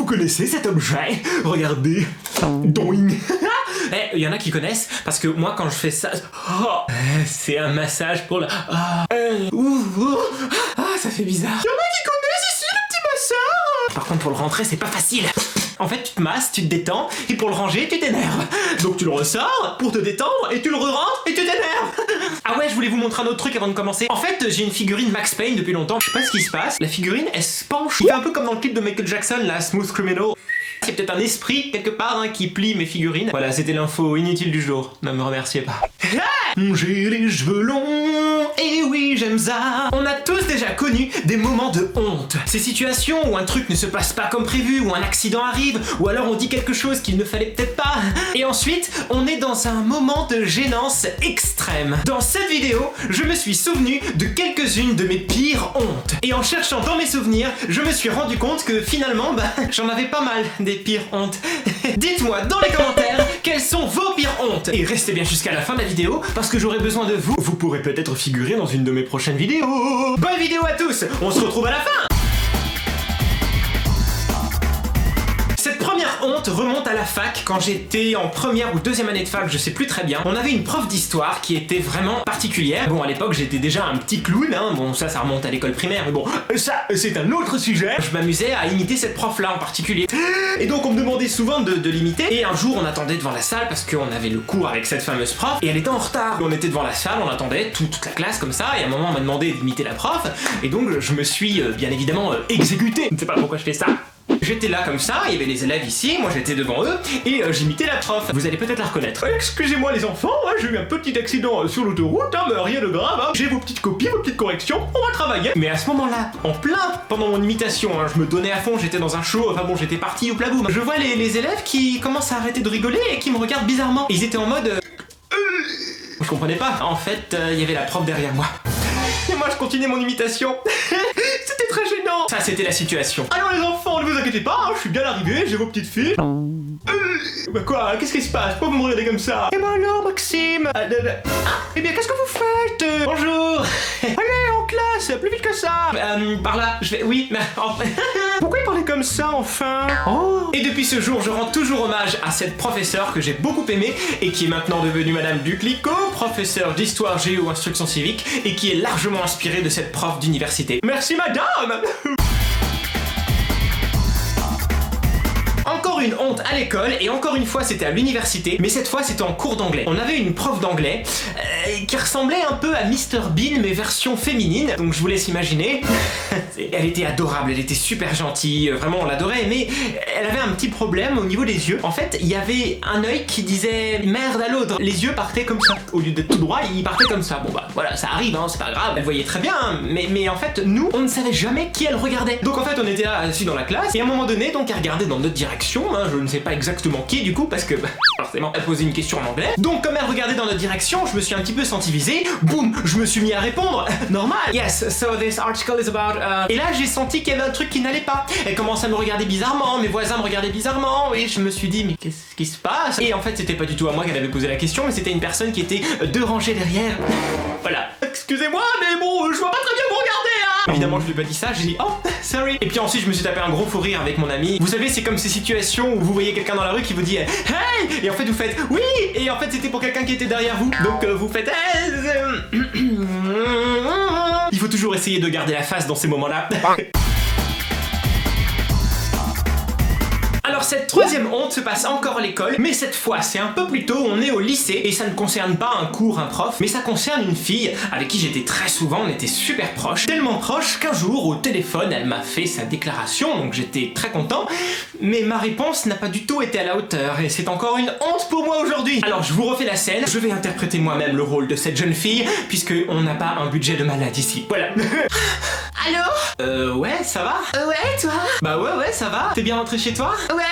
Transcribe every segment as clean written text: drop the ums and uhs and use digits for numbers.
connaissez cet objet? Regardez. Doing. Il y en a qui connaissent, parce que moi quand je fais ça, c'est un massage pour la... ça fait bizarre. Il y en a qui connaissent ici le petit masseur. Par contre pour le rentrer c'est pas facile. En fait tu te masses, tu te détends, et pour le ranger tu t'énerves. Donc tu le ressors pour te détendre, et tu le re-rentres et tu t'énerves. Ah ouais, je voulais vous montrer un autre truc avant de commencer. En fait j'ai une figurine Max Payne depuis longtemps, je sais pas ce qui se passe. La figurine elle se penche, il fait un peu comme dans le clip de Michael Jackson, la Smooth Criminal. Il y a peut-être un esprit quelque part qui plie mes figurines. Voilà, c'était l'info inutile du jour. Ne me remerciez pas. J'ai les cheveux longs, et oui j'aime ça. On a tous déjà connu des moments de honte. Ces situations où un truc ne se passe pas comme prévu, où un accident arrive, ou alors on dit quelque chose qu'il ne fallait peut-être pas. Et ensuite, on est dans un moment de gênance extrême. Dans cette vidéo, je me suis souvenu de quelques-unes de mes pires hontes. Et en cherchant dans mes souvenirs, je me suis rendu compte que finalement, j'en avais pas mal des pires hontes. Dites-moi dans les commentaires quelles sont vos pires hontes. Et restez bien jusqu'à la fin de la vidéo parce que j'aurai besoin de vous. Vous pourrez peut-être figurer dans une de mes prochaines vidéos. Bonne vidéo à tous, on se retrouve à la fin. Cette première honte remonte à la fac quand j'étais en première ou deuxième année de fac, je sais plus très bien. On avait une prof d'histoire qui était vraiment particulière. Bon, à l'époque j'étais déjà un petit clown, bon ça remonte à l'école primaire, mais bon, ça c'est un autre sujet. Je m'amusais à imiter cette prof là en particulier. Et donc on me demandait souvent de l'imiter. Et un jour on attendait devant la salle parce qu'on avait le cours avec cette fameuse prof et elle était en retard. On était devant la salle, on attendait toute la classe comme ça et à un moment on m'a demandé d'imiter la prof. Et donc je me suis bien évidemment exécuté. Je ne sais pas pourquoi je fais ça. J'étais là comme ça, il y avait les élèves ici, moi j'étais devant eux, et j'imitais la prof. Vous allez peut-être la reconnaître. Excusez-moi les enfants, j'ai eu un petit accident sur l'autoroute, mais rien de grave, j'ai vos petites copies, vos petites corrections, on va travailler. Mais à ce moment-là, en plein, pendant mon imitation, je me donnais à fond, j'étais dans un show, enfin bon, j'étais parti au plaboum. Je vois les élèves qui commencent à arrêter de rigoler et qui me regardent bizarrement. Ils étaient en mode... Je comprenais pas. En fait, il y avait la prof derrière moi. Et moi je continuais mon imitation. C'était très gênant. Ça c'était la situation. Alors les enfants, ne vous inquiétez pas, je suis bien arrivé, j'ai vos petites filles. Bah quoi, qu'est-ce qui se passe? Pourquoi vous me regardez comme ça? Eh ben alors Maxime. Eh bien qu'est-ce que vous faites? Bonjour. Allez en classe, plus vite que ça. Par là, je vais... Oui, mais... Pourquoi il parlait comme ça enfin? Oh. Et depuis ce jour, je rends toujours hommage à cette professeure que j'ai beaucoup aimée et qui est maintenant devenue Madame Duclicquot, professeure d'histoire géo instruction civique et qui est largement inspirée de cette prof d'université. Merci madame. Encore une honte à l'école, et encore une fois c'était à l'université, mais cette fois c'était en cours d'anglais. On avait une prof d'anglais qui ressemblait un peu à Mr Bean mais version féminine, donc je vous laisse imaginer. Elle était adorable, elle était super gentille, vraiment on l'adorait, mais elle avait un petit problème au niveau des yeux. En fait, il y avait un œil qui disait merde à l'autre. Les yeux partaient comme ça, au lieu d'être tout droit, ils partaient comme ça. Bon bah voilà, ça arrive, c'est pas grave, elle voyait très bien, mais en fait nous, on ne savait jamais qui elle regardait. Donc en fait on était là assis dans la classe, et à un moment donné, donc elle regardait dans notre direction. Je ne sais pas exactement qui du coup parce que forcément elle posait une question en anglais. Donc comme elle regardait dans notre direction, je me suis un petit peu senti visé. Boum, je me suis mis à répondre. Normal. Yes, so this article is about... Et là j'ai senti qu'il y avait un truc qui n'allait pas. Elle commençait à me regarder bizarrement, mes voisins me regardaient bizarrement et je me suis dit mais qu'est-ce qui se passe? Et en fait c'était pas du tout à moi qu'elle avait posé la question, mais c'était une personne qui était 2 rangées derrière. Voilà. Excusez-moi mais bon, je vois pas très bien vous regarder hein. Évidemment je lui ai pas dit ça, j'ai dit oh sorry. Et puis ensuite je me suis tapé un gros fou rire avec mon ami. Vous savez c'est comme ces situations où vous voyez quelqu'un dans la rue qui vous dit hey, et en fait vous faites oui, et en fait c'était pour quelqu'un qui était derrière vous. Donc vous faites il faut toujours essayer de garder la face dans ces moments-là. Alors cette troisième honte se passe encore à l'école, mais cette fois c'est un peu plus tôt, on est au lycée et ça ne concerne pas un cours, un prof, mais ça concerne une fille avec qui j'étais très souvent, on était super proches, tellement proches qu'un jour au téléphone elle m'a fait sa déclaration, donc j'étais très content, mais ma réponse n'a pas du tout été à la hauteur et c'est encore une honte pour moi aujourd'hui. Alors je vous refais la scène, je vais interpréter moi-même le rôle de cette jeune fille puisque on n'a pas un budget de malade ici. Voilà. Allô? Ouais, ça va? Ouais, toi? Bah ouais, ça va. T'es bien rentré chez toi? Ouais,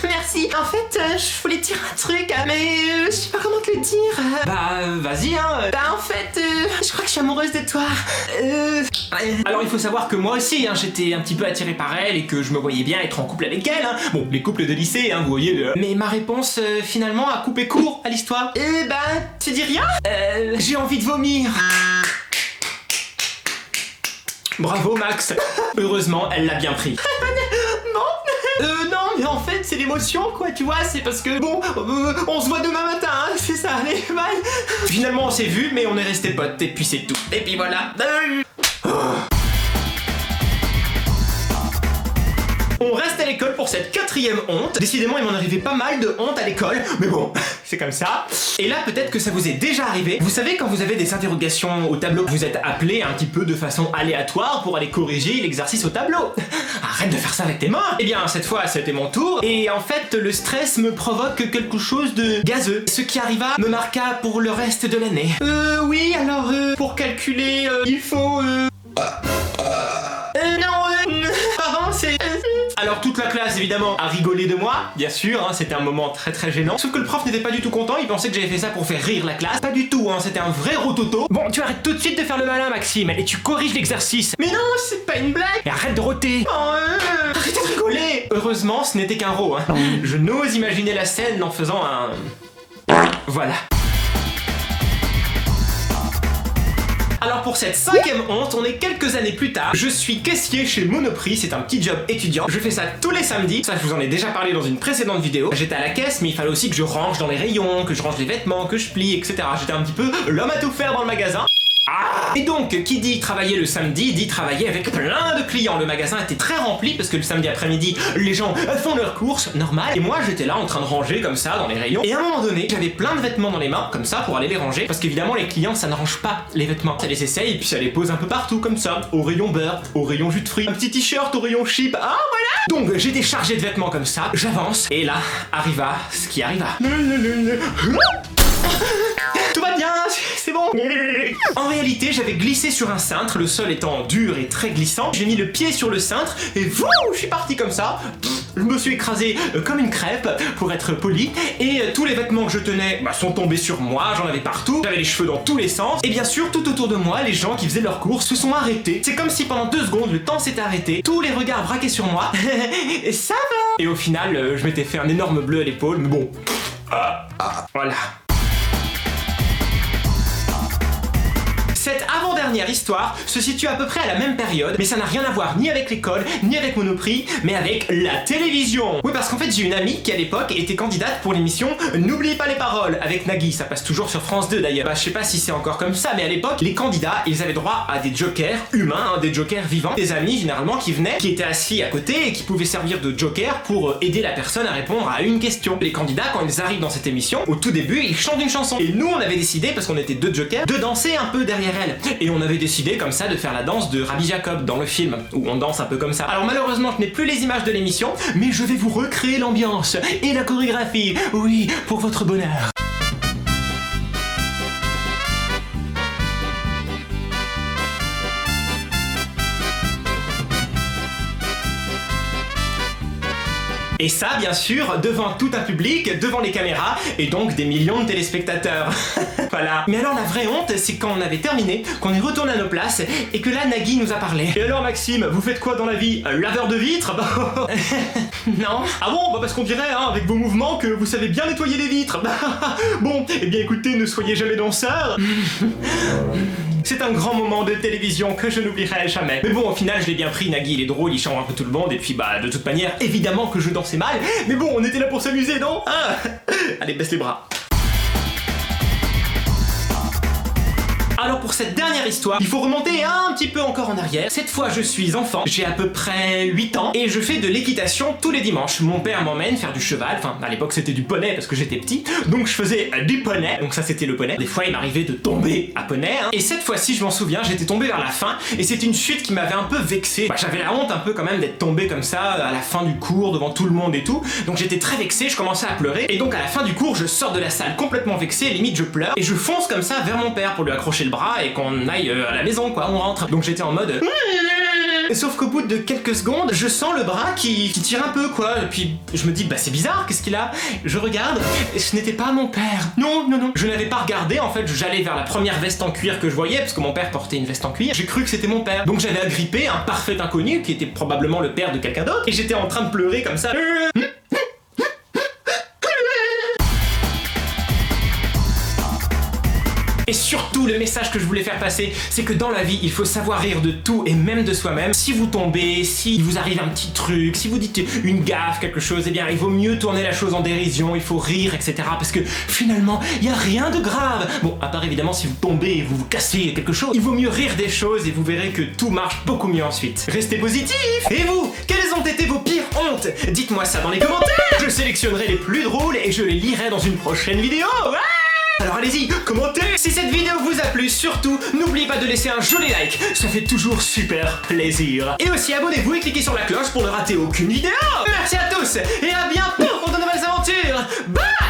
merci. En fait, je voulais te dire un truc, mais je sais pas comment te le dire. Bah, vas-y, hein. Bah, en fait, je crois que je suis amoureuse de toi. Alors, il faut savoir que moi aussi, j'étais un petit peu attiré par elle et que je me voyais bien être en couple avec elle. Bon, les couples de lycée, vous voyez. Mais ma réponse, finalement, a coupé court à l'histoire. Bah, tu dis rien? J'ai envie de vomir. Bravo, Max. Heureusement, elle l'a bien pris. Non. Non, l'émotion, quoi, tu vois, c'est parce que, bon, on se voit demain matin, hein, c'est ça, allez, bye. Finalement, on s'est vu, mais on est restés potes, et puis c'est tout. Et puis voilà. On reste à l'école pour cette 4e honte. Décidément, il m'en arrivait pas mal de honte à l'école, mais bon, c'est comme ça. Et là, peut-être que ça vous est déjà arrivé. Vous savez, quand vous avez des interrogations au tableau, vous êtes appelé un petit peu de façon aléatoire pour aller corriger l'exercice au tableau. Arrête de faire ça avec tes mains. Eh bien, cette fois, c'était mon tour. Et en fait, le stress me provoque quelque chose de gazeux. Ce qui arriva me marqua pour le reste de l'année. Oui, alors, pour calculer, il faut, pardon, c'est... Alors toute la classe évidemment a rigolé de moi, bien sûr, hein, c'était un moment très très gênant. Sauf que le prof n'était pas du tout content, il pensait que j'avais fait ça pour faire rire la classe. Pas du tout, hein, c'était un vrai rototo. Bon, tu arrêtes tout de suite de faire le malin, Maxime, et tu corriges l'exercice. Mais non, c'est pas une blague. Et arrête de roter. Arrêtez de rigoler. Heureusement, ce n'était qu'un rot. Hein. Je n'ose imaginer la scène en faisant un... Voilà. Alors pour cette 5e honte, on est quelques années plus tard. Je suis caissier chez Monoprix, c'est un petit job étudiant. Je fais ça tous les samedis, ça je vous en ai déjà parlé dans une précédente vidéo. J'étais à la caisse, mais il fallait aussi que je range dans les rayons, que je range les vêtements, que je plie, etc. J'étais un petit peu l'homme à tout faire dans le magasin. Et donc, qui dit travailler le samedi, dit travailler avec plein de clients. Le magasin était très rempli parce que le samedi après-midi, les gens font leurs courses, normal. Et moi, j'étais là en train de ranger comme ça dans les rayons. Et à un moment donné, j'avais plein de vêtements dans les mains, comme ça, pour aller les ranger. Parce qu'évidemment, les clients, ça ne range pas les vêtements. Ça les essaye et puis ça les pose un peu partout, comme ça. Au rayon beurre, au rayon jus de fruits, un petit t-shirt au rayon chip. Ah, voilà! Donc, j'étais chargé de vêtements comme ça. J'avance. Et là, arriva ce qui arriva. Tout va bien, c'est bon. En réalité, j'avais glissé sur un cintre, le sol étant dur et très glissant. J'ai mis le pied sur le cintre et je suis parti comme ça. Je me suis écrasé comme une crêpe, pour être poli. Et tous les vêtements que je tenais sont tombés sur moi, j'en avais partout. J'avais les cheveux dans tous les sens. Et bien sûr, tout autour de moi, les gens qui faisaient leurs courses se sont arrêtés. C'est comme si pendant 2 secondes, le temps s'était arrêté. Tous les regards braqués sur moi. Et ça va. Et au final, je m'étais fait un énorme bleu à l'épaule, mais bon. Voilà. Cette avant-dernière histoire se situe à peu près à la même période, mais ça n'a rien à voir ni avec l'école, ni avec Monoprix, mais avec la télévision. Oui, parce qu'en fait, j'ai une amie qui à l'époque était candidate pour l'émission N'oubliez pas les paroles avec Nagui, ça passe toujours sur France 2 d'ailleurs. Je sais pas si c'est encore comme ça, mais à l'époque, les candidats, ils avaient droit à des jokers humains, des jokers vivants, des amis généralement qui venaient, qui étaient assis à côté et qui pouvaient servir de joker pour aider la personne à répondre à une question. Les candidats, quand ils arrivent dans cette émission, au tout début, ils chantent une chanson. Et nous, on avait décidé, parce qu'on était 2 jokers, de danser un peu derrière elle. Et on avait décidé comme ça de faire la danse de Rabbi Jacob dans le film, où on danse un peu comme ça. Alors malheureusement je n'ai plus les images de l'émission, mais je vais vous recréer l'ambiance et la chorégraphie, oui, pour votre bonheur. Et ça, bien sûr, devant tout un public, devant les caméras, et donc des millions de téléspectateurs. Voilà. Mais alors la vraie honte, c'est quand on avait terminé, qu'on est retourné à nos places, et que là, Nagui nous a parlé. Et alors Maxime, vous faites quoi dans la vie? Laveur de vitres? Non. Ah bon? Parce qu'on dirait, hein, avec vos mouvements, que vous savez bien nettoyer les vitres. Bon, eh bien écoutez, ne soyez jamais danseur. C'est un grand moment de télévision que je n'oublierai jamais. Mais bon, au final, je l'ai bien pris, Nagui, il est drôle, il chante un peu tout le monde, et puis de toute manière, évidemment que je dansais mal, mais bon, on était là pour s'amuser, non? Allez, baisse les bras. Alors pour cette dernière histoire, il faut remonter un petit peu encore en arrière. Cette fois je suis enfant, j'ai à peu près 8 ans et je fais de l'équitation tous les dimanches. Mon père m'emmène faire du cheval, enfin à l'époque c'était du poney parce que j'étais petit, donc je faisais du poney, donc ça c'était le poney. Des fois il m'arrivait de tomber à poney, hein. Et cette fois-ci je m'en souviens, j'étais tombé vers la fin et c'est une chute qui m'avait un peu vexé. J'avais la honte un peu quand même d'être tombé comme ça à la fin du cours devant tout le monde et tout, donc j'étais très vexé, je commençais à pleurer et donc à la fin du cours je sors de la salle complètement vexé, limite je pleure et je fonce comme ça vers mon père pour lui accrocher le bras et qu'on aille à la maison quoi, on rentre. Donc j'étais en mode sauf qu'au bout de quelques secondes, je sens le bras qui tire un peu quoi, et puis je me dis c'est bizarre, qu'est-ce qu'il a? Je regarde, et ce n'était pas mon père. Non. Je n'avais pas regardé, en fait j'allais vers la première veste en cuir que je voyais, parce que mon père portait une veste en cuir, j'ai cru que c'était mon père. Donc j'avais agrippé un parfait inconnu qui était probablement le père de quelqu'un d'autre, et j'étais en train de pleurer comme ça. Et surtout, surtout, le message que je voulais faire passer, c'est que dans la vie, il faut savoir rire de tout et même de soi-même. Si vous tombez, si vous arrive un petit truc, si vous dites une gaffe, quelque chose, eh bien, il vaut mieux tourner la chose en dérision, il faut rire, etc. Parce que finalement, il n'y a rien de grave. Bon, à part évidemment si vous tombez et vous cassez quelque chose, il vaut mieux rire des choses et vous verrez que tout marche beaucoup mieux ensuite. Restez positif. Et vous, quelles ont été vos pires hontes? Dites-moi ça dans les commentaires. Je sélectionnerai les plus drôles et je les lirai dans une prochaine vidéo. Alors allez-y, commentez. Si cette vidéo vous a plu, surtout, n'oubliez pas de laisser un joli like, ça fait toujours super plaisir. Et aussi abonnez-vous et cliquez sur la cloche pour ne rater aucune vidéo. Merci à tous et à bientôt pour de nouvelles aventures. Bye.